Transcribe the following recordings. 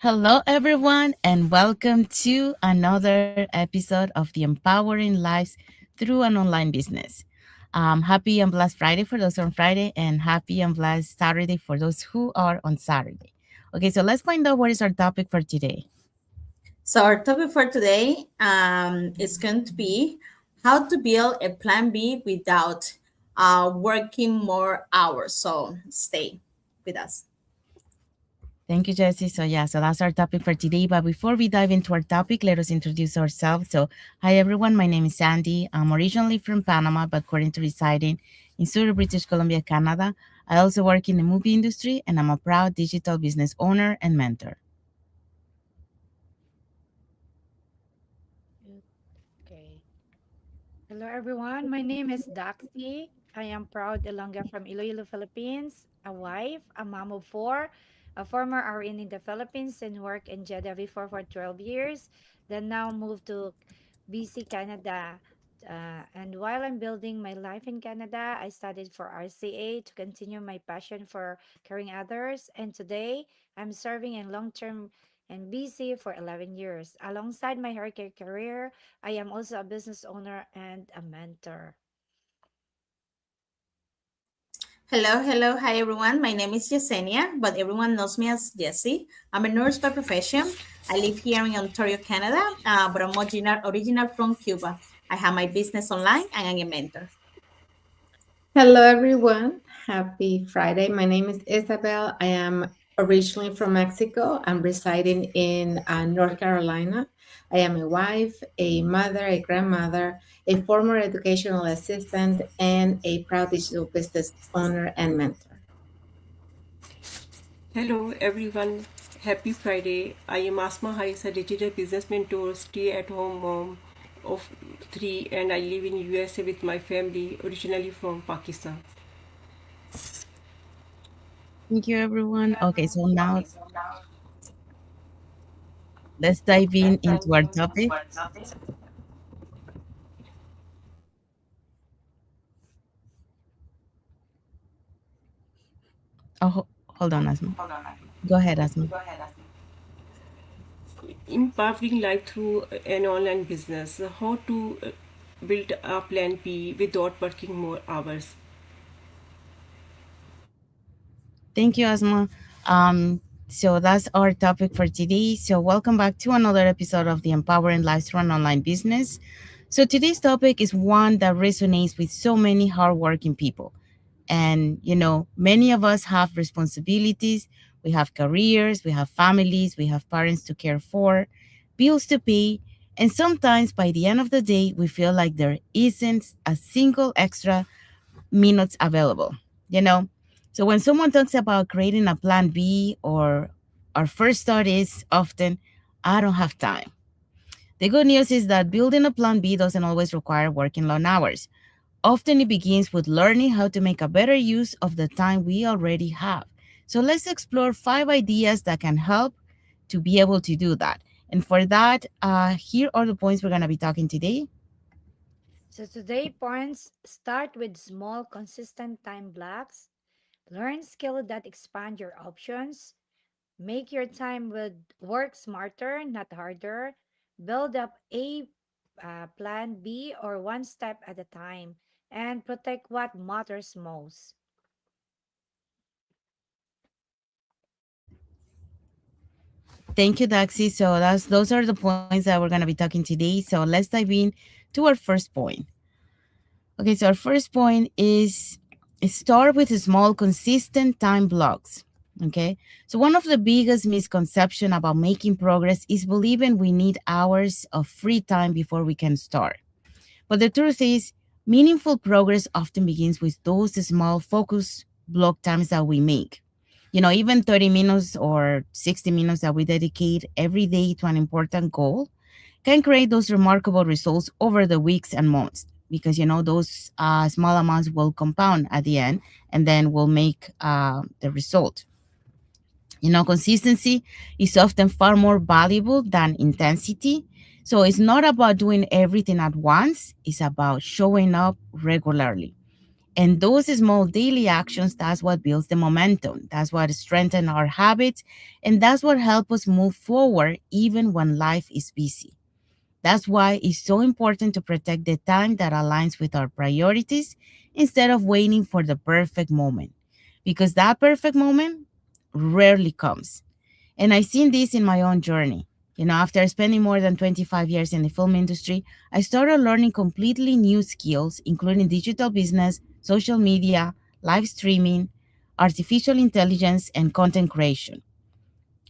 Hello, everyone, and welcome to another episode of the Empowering Lives Through an Online Business. Happy and blessed Friday for those on Friday, and happy and blessed Saturday for those who are on Saturday. Okay, so let's find out what is our topic for today. So our topic for today is going to be how to build a plan B without working more hours. So stay with us. Thank you, Jesse. So that's our topic for today. But before we dive into our topic, let us introduce ourselves. So, hi, everyone. My name is Sandy. I'm originally from Panama, but currently residing in Surrey, British Columbia, Canada. I also work in the movie industry, and I'm a proud digital business owner and mentor. Okay. Hello, everyone. My name is Daxi. I am proud Ilongga from Iloilo, Philippines, a wife, a mom of four, a former RN in the Philippines, and worked in Jeddah before for 12 years. Then now moved to BC, Canada. And while I'm building my life in Canada, I studied for RCA to continue my passion for caring others. And today, I'm serving in long-term in BC for 11 years. Alongside my healthcare career, I am also a business owner and a mentor. Hello, hi everyone. My name is Yesenia, but everyone knows me as Jessie. I'm a nurse by profession. I live here in Ontario, Canada, but I'm original from Cuba. I have my business online and I'm a mentor. Hello, everyone. Happy Friday. My name is Isabel. I am originally from Mexico. I'm residing in North Carolina. I am a wife, a mother, a grandmother, a former educational assistant, and a proud digital business owner and mentor. Hello everyone, happy Friday. I am Asma Hais, a digital business mentor, stay at home mom of three, and I live in USA with my family, originally from Pakistan. Thank you, everyone. Okay, so now let's dive in into our topic. Oh, hold on, Asma. Go ahead, Asma. Empowering life through an online business. How to build a plan B without working more hours. Thank you, Asma. So that's our topic for today. So welcome back to another episode of the Empowering Lives Run Online Business. So today's topic is one that resonates with so many hardworking people. And many of us have responsibilities. We have careers, we have families, we have parents to care for, bills to pay. And sometimes by the end of the day, we feel like there isn't a single extra minutes available, you know? So when someone talks about creating a plan B, or our first thought is often, I don't have time. The good news is that building a plan B doesn't always require working long hours. Often it begins with learning how to make a better use of the time we already have. So let's explore 5 ideas that can help to be able to do that. And for that, here are the points we're going to be talking today. So today points start with small, consistent time blocks. Learn skill that expand your options. Make your time with work smarter, not harder. Build up a plan B or one step at a time, and protect what matters most. Thank you, Daxi. So those are the points that we're going to be talking today. So let's dive in to our first point. Okay, so our first point is start with small, consistent time blocks. Okay, so one of the biggest misconception about making progress is believing we need hours of free time before we can start. But the truth is, meaningful progress often begins with those small focus block times that we make. Even 30 minutes or 60 minutes that we dedicate every day to an important goal can create those remarkable results over the weeks and months, because those small amounts will compound at the end and then will make the result. Consistency is often far more valuable than intensity. So it's not about doing everything at once, it's about showing up regularly. And those small daily actions, that's what builds the momentum. That's what strengthens our habits. And that's what helps us move forward even when life is busy. That's why it's so important to protect the time that aligns with our priorities instead of waiting for the perfect moment. Because that perfect moment rarely comes. And I've seen this in my own journey. After spending more than 25 years in the film industry, I started learning completely new skills, including digital business, social media, live streaming, artificial intelligence, and content creation.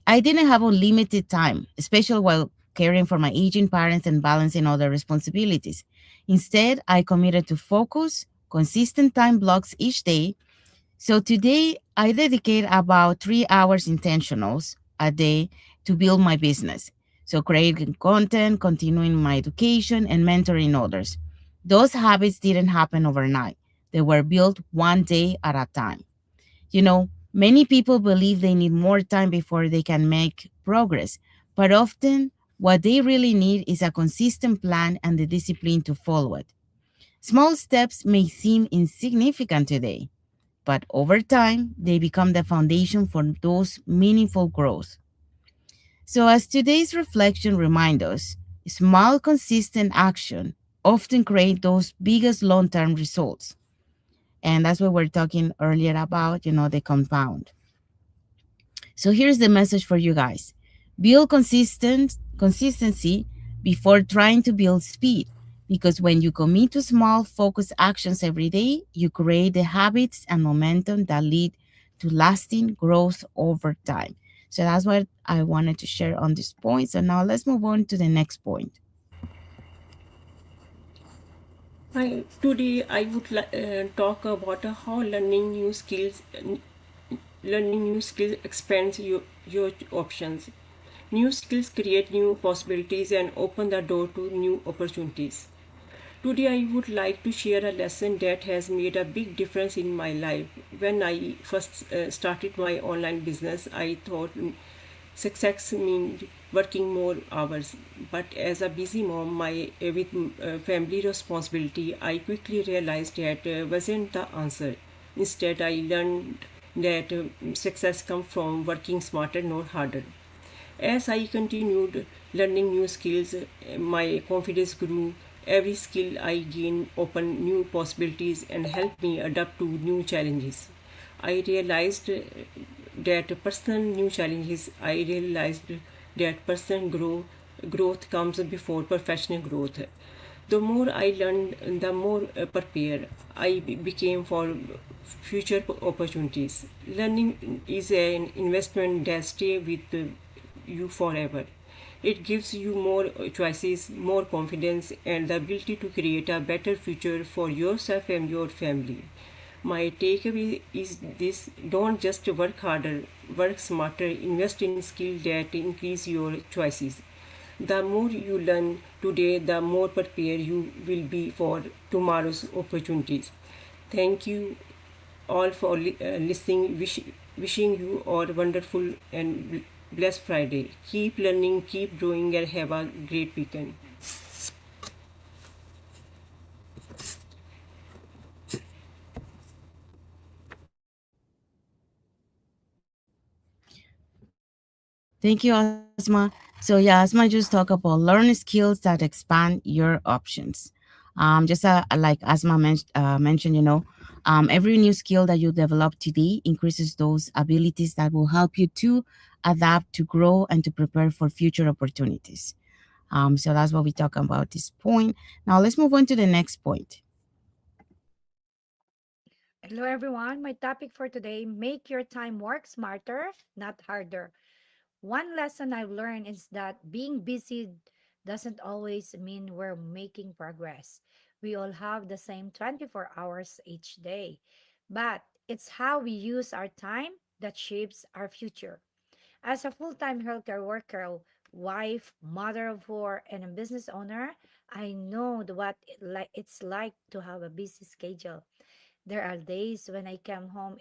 I didn't have unlimited time, especially while caring for my aging parents and balancing other responsibilities. Instead, I committed to focus, consistent time blocks each day. So today, I dedicate about 3 hours intentionals a day to build my business. So creating content, continuing my education, and mentoring others. Those habits didn't happen overnight. They were built one day at a time. Many people believe they need more time before they can make progress, but often what they really need is a consistent plan and the discipline to follow it. Small steps may seem insignificant today, but over time, they become the foundation for those meaningful growth. So, as today's reflection reminds us, small, consistent action often create those biggest long term results. And that's what we're talking earlier about, the compound. So here's the message for you guys. Build consistency before trying to build speed. Because when you commit to small, focused actions every day, you create the habits and momentum that lead to lasting growth over time. So that's what I wanted to share on this point. So now let's move on to the next point. Today I would talk about how learning new skills expands your options. New skills create new possibilities and open the door to new opportunities. Today, I would like to share a lesson that has made a big difference in my life. When I first started my online business, I thought success meant working more hours. But as a busy mom, with family responsibility, I quickly realized that wasn't the answer. Instead, I learned that success comes from working smarter, not harder. As I continued learning new skills, my confidence grew. Every skill I gained opened new possibilities and helped me adapt to new challenges. I realized that personal new challenges. I realized that personal growth comes before professional growth. The more I learned, the more prepared I became for future opportunities. Learning is an investment that stays with you forever. It gives you more choices, more confidence, and the ability to create a better future for yourself and your family. My takeaway is this: don't just work harder, work smarter, invest in skills that increase your choices. The more you learn today, the more prepared you will be for tomorrow's opportunities. Thank you all for listening. Wishing you all wonderful and blessed Friday. Keep learning, keep growing, and have a great weekend. Thank you, Asma. So yeah, Asma just talk about learn skills that expand your options. Just like Asma mentioned, every new skill that you develop today increases those abilities that will help you to adapt, to grow, and to prepare for future opportunities. So that's what we talk about this point. Now let's move on to the next point. Hello, everyone. My topic for today: make your time work smarter, not harder. One lesson I've learned is that being busy doesn't always mean we're making progress. We all have the same 24 hours each day, but it's how we use our time that shapes our future. As a full time healthcare worker, wife, mother of four, and a business owner, I know it's like to have a busy schedule. There are days when I come home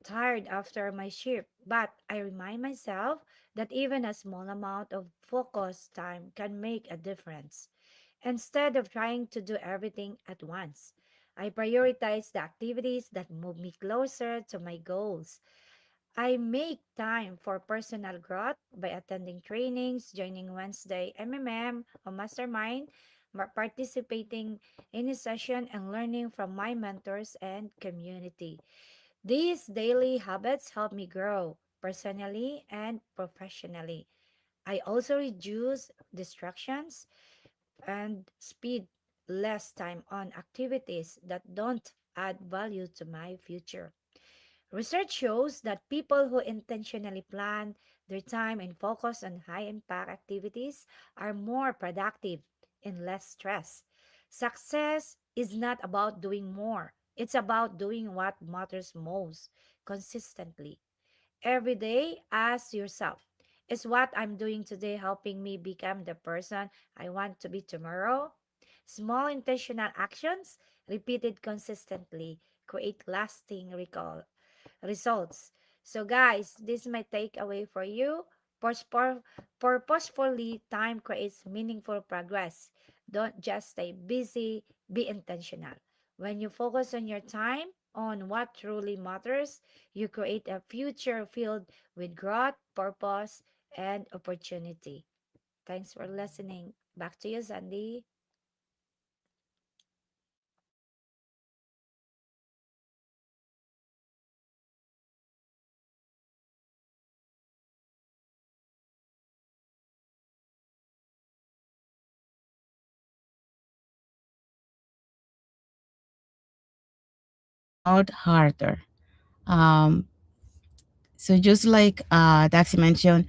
tired after my shift, but I remind myself that even a small amount of focus time can make a difference. Instead of trying to do everything at once, I prioritize the activities that move me closer to my goals. I make time for personal growth by attending trainings, joining Wednesday MMM or Mastermind, participating in a session, and learning from my mentors and community. These daily habits help me grow personally and professionally. I also reduce distractions and speed less time on activities that don't add value to my future. Research shows that people who intentionally plan their time and focus on high impact activities are more productive and less stressed. Success is not about doing more, it's about doing what matters most consistently. Every day, ask yourself, is what I'm doing today helping me become the person I want to be tomorrow? Small intentional actions repeated consistently create lasting recall results. So, guys, this is my takeaway for you. Purposefully, time creates meaningful progress. Don't just stay busy, be intentional. When you focus on your time, on what truly matters, you create a future filled with growth, purpose, and opportunity. Thanks for listening. Back to you, Sandy. Not harder. Um, so just like Daxi mentioned,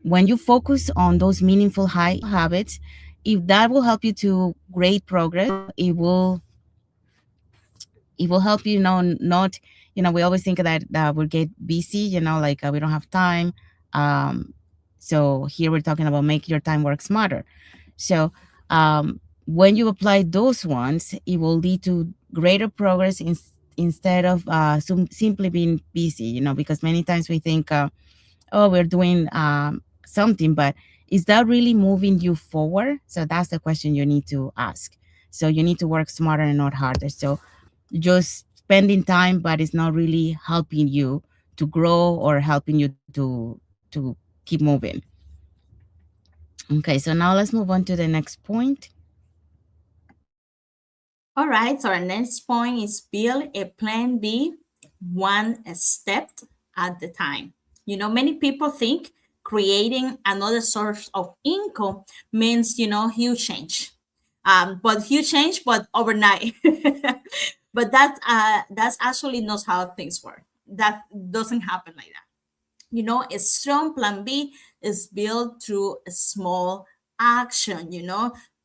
when you focus on those meaningful high habits, if that will help you to great progress, it will help you, not, we always think that we'll get busy, like we don't have time. um so here we're talking about make your time work smarter. So when you apply those ones, it will lead to greater progress instead of simply being busy, because many times we think, oh, we're doing something, but is that really moving you forward? So that's the question you need to ask. So you need to work smarter and not harder. So just spending time, but it's not really helping you to grow or helping you to keep moving. Okay, so now let's move on to the next point. All right, so our next point is build a plan B one step at the time. Many people think creating another source of income means, huge change. But huge change, but overnight. But that's actually not how things work. That doesn't happen like that. A strong plan B is built through a small action,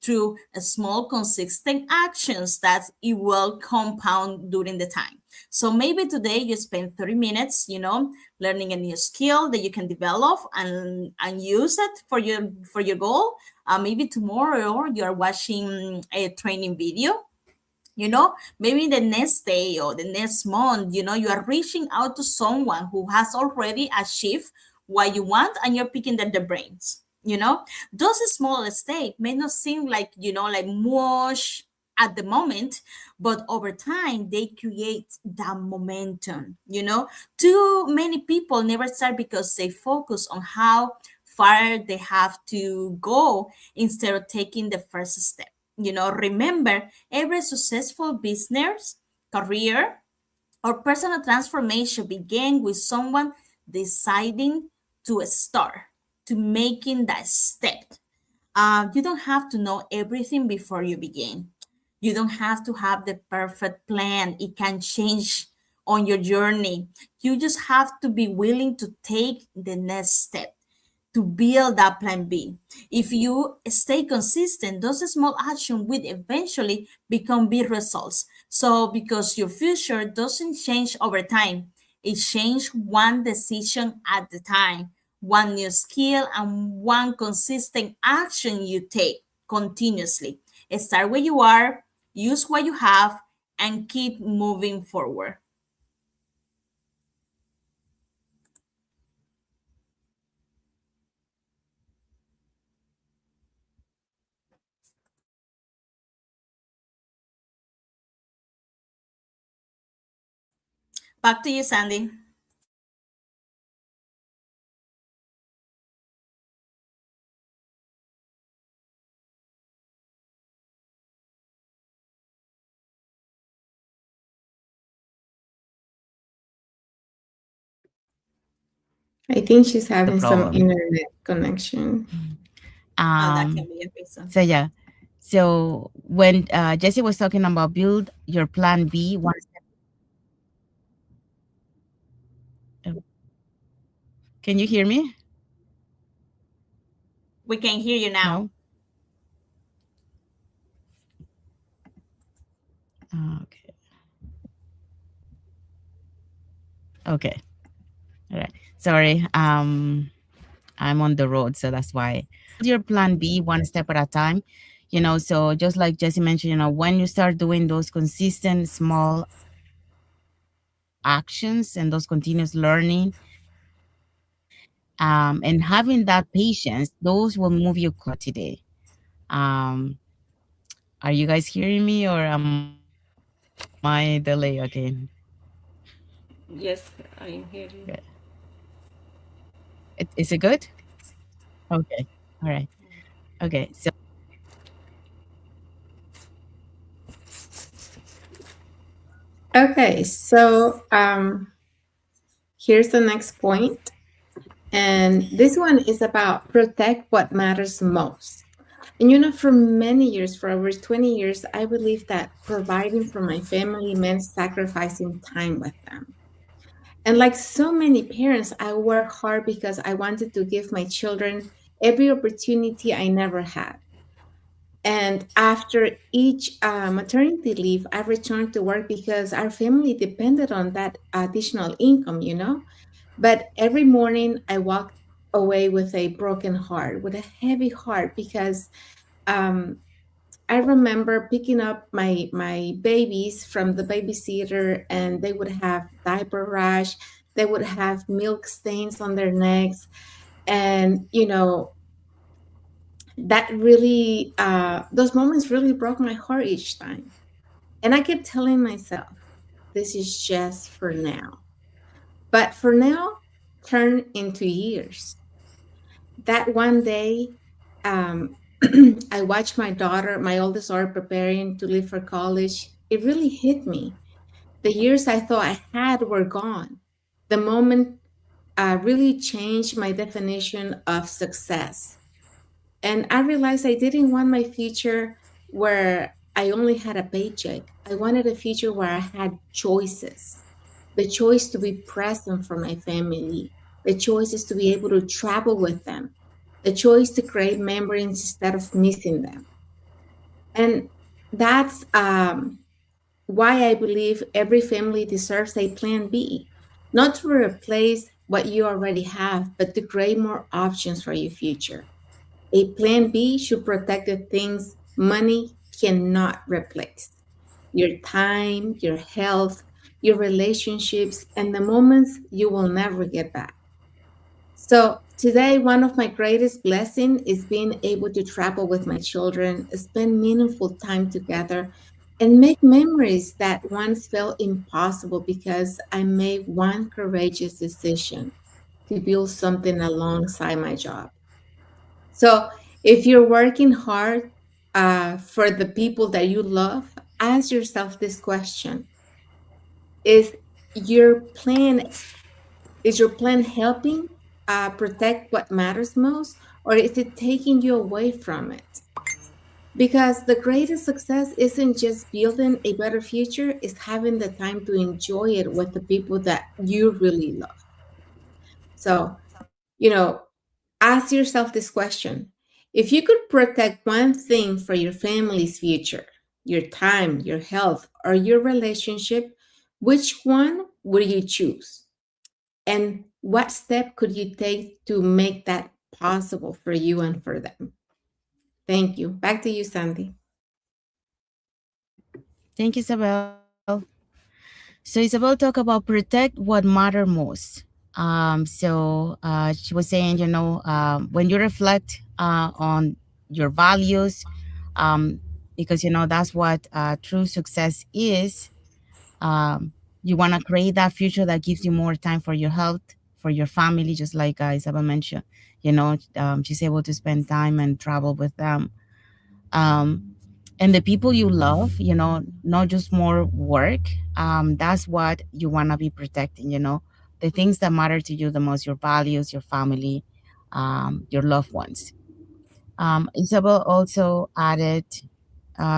through a small consistent actions that it will compound during the time. So maybe today you spend 30 minutes, learning a new skill that you can develop and use it for your goal. Maybe tomorrow you're watching a training video, maybe the next day or the next month, you are reaching out to someone who has already achieved what you want and you're picking their brains. Those small steps may not seem like, like much at the moment, but over time they create that momentum. Too many people never start because they focus on how far they have to go instead of taking the first step. Remember, every successful business, career, or personal transformation began with someone deciding to start, to making that step. You don't have to know everything before you begin. You don't have to have the perfect plan. It can change on your journey. You just have to be willing to take the next step to build that plan B. If you stay consistent, those small actions will eventually become big results. So, because your future doesn't change over time, it changes one decision at a time, one new skill, and one consistent action you take continuously. Start where you are, use what you have, and keep moving forward. Back to you, Sandy. I think she's The having some problem. internet connection. Oh, that can Um, be a reason. so yeah. So when Jesse was talking about build your plan B, one step. Oh, can you hear me? We can hear you now. No. Okay. Okay. All right. Sorry. I'm on the road, so that's why. Your plan B one step at a time. So just like Jesse mentioned, when you start doing those consistent small actions and those continuous learning, and having that patience, those will move you closer today. Um, are you guys hearing me or am I delay again? Yes, I am hearing. Okay. Is it good? Okay. All right. Okay. So Okay, so here's the next point. And this one is about protect what matters most. And for many years, for over 20 years, I believed that providing for my family meant sacrificing time with them. And like so many parents, I worked hard because I wanted to give my children every opportunity I never had. And after each maternity leave, I returned to work because our family depended on that additional income. But every morning I walked away with a broken heart, with a heavy heart, because um, I remember picking up my babies from the babysitter, and they would have diaper rash, they would have milk stains on their necks, and that really those moments really broke my heart each time. And I kept telling myself, this is just for now. But for now turned into years. That one day, um, I watched my daughter, my oldest daughter, preparing to leave for college. It really hit me. The years I thought I had were gone. The moment really changed my definition of success. And I realized I didn't want my future where I only had a paycheck. I wanted a future where I had choices, the choice to be present for my family, the choice is to be able to travel with them, the choice to create memories instead of missing them. And that's why I believe every family deserves a plan B, not to replace what you already have, but to create more options for your future. A plan B should protect the things money cannot replace: your time, your health, your relationships, and the moments you will never get back. So, today, one of my greatest blessings is being able to travel with my children, spend meaningful time together, and make memories that once felt impossible because I made one courageous decision to build something alongside my job. So, if you're working hard for the people that you love, ask yourself this question: Is your plan is your plan helping protect what matters most, or is it taking you away from it? Because the greatest success isn't just building a better future; it's having the time to enjoy it with the people that you really love. So, ask yourself this question: if you could protect one thing for your family's future, your time, your health, or your relationship, which one would you choose? And what step could you take to make that possible for you and for them? Thank you. Back to you, Sandy. thank you, Isabel. So Isabel talk about protect what matter most. She was saying, when you reflect on your values, because that's what true success is. Um, You want to create that future that gives you more time for your health, for your family, just like Isabel mentioned. She's able to spend time and travel with them. Um, and the people you love, not just more work. That's what you want to be protecting, the things that matter to you the most, your values, your family, your loved ones. Isabel also added,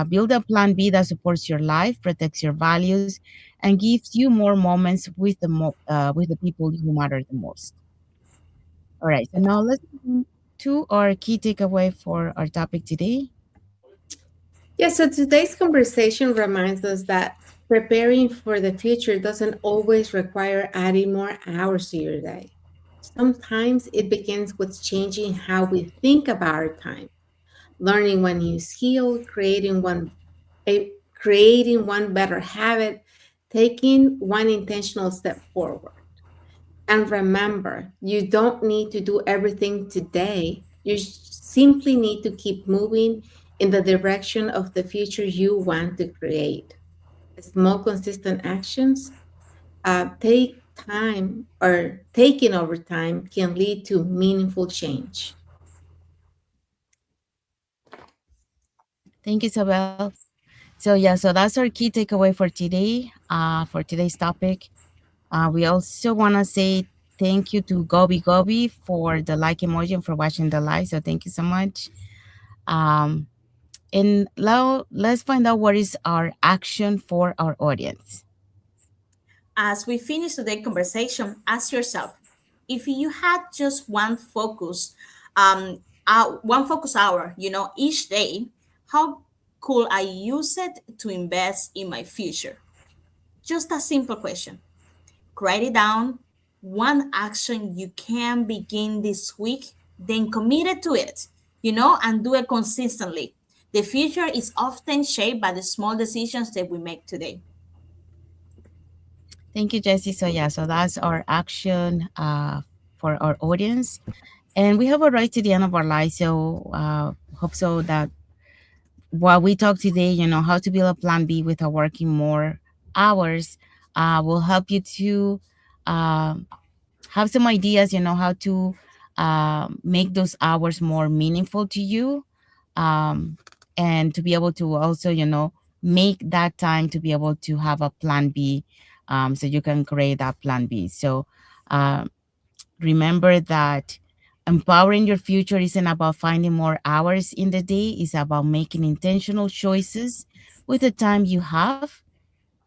build a plan B that supports your life, protects your values, and gives you more moments with with the people who matter the most. All right, so now let's move to our key takeaway for our topic today. Yeah, so today's conversation reminds us that preparing for the future doesn't always require adding more hours to your day. Sometimes it begins with changing how we think about our time, learning one new skill, creating one better habit, taking one intentional step forward. And remember, you don't need to do everything today. Simply need to keep moving in the direction of the future you want to create. Small, consistent actions take time or taking over time can lead to meaningful change. Thank you, Isabel. So that's our key takeaway for today's topic. We also want to say thank you to Gobi Gobi for the like emoji and for watching the live. So thank you so much. Um, and now let's find out what is our action for our audience. As we finish today's conversation, ask yourself, if you had just one focus hour, each day, how could I use it to invest in my future? Just a simple question. Write it down. One action you can begin this week, then commit it to it, and do it consistently. The future is often shaped by the small decisions that we make today. Thank you, Jesse. So that's our action for our audience. And we have arrived to the end of our life. So hope so that what we talked today, how to build a plan B without working more hours, will help you to uh, have some ideas, how to make those hours more meaningful to you, um, and to be able to also, make that time to be able to have a plan B, so you can create that plan B. So uh, remember that empowering your future isn't about finding more hours in the day, it's about making intentional choices with the time you have,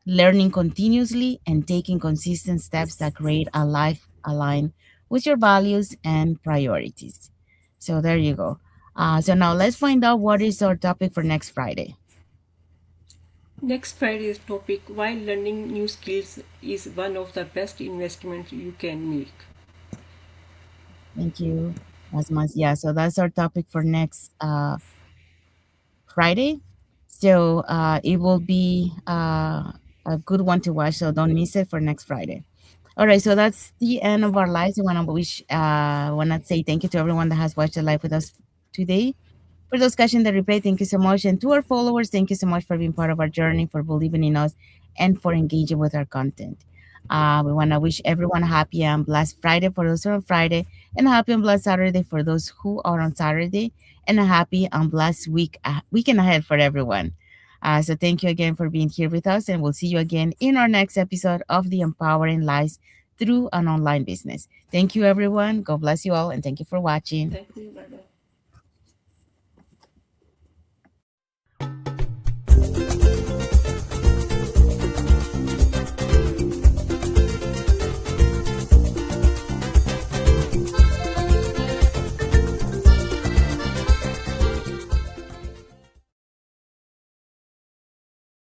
learning continuously, and taking consistent steps that create a life aligned with your values and priorities. So there you go. So now let's find out what is our topic for next Friday. Next Friday's topic, why learning new skills is one of the best investments you can make. Thank you, Asmas. Yeah, so that's our topic for next Friday. So it will be a good one to watch. So don't miss it for next Friday. All right, so that's the end of our lives. I want to say thank you to everyone that has watched the live with us today. For those catching the replay, thank you so much. And to our followers, thank you so much for being part of our journey, for believing in us, and for engaging with our content. We want to wish everyone a happy and blessed Friday for those who are on Friday, and a happy and blessed Saturday for those who are on Saturday, and a happy and blessed weekend ahead for everyone. So thank you again for being here with us, and we'll see you again in our next episode of the Empowering Lives Through an Online Business. Thank you, everyone. God bless you all, and thank you for watching. Thank you. Bye bye.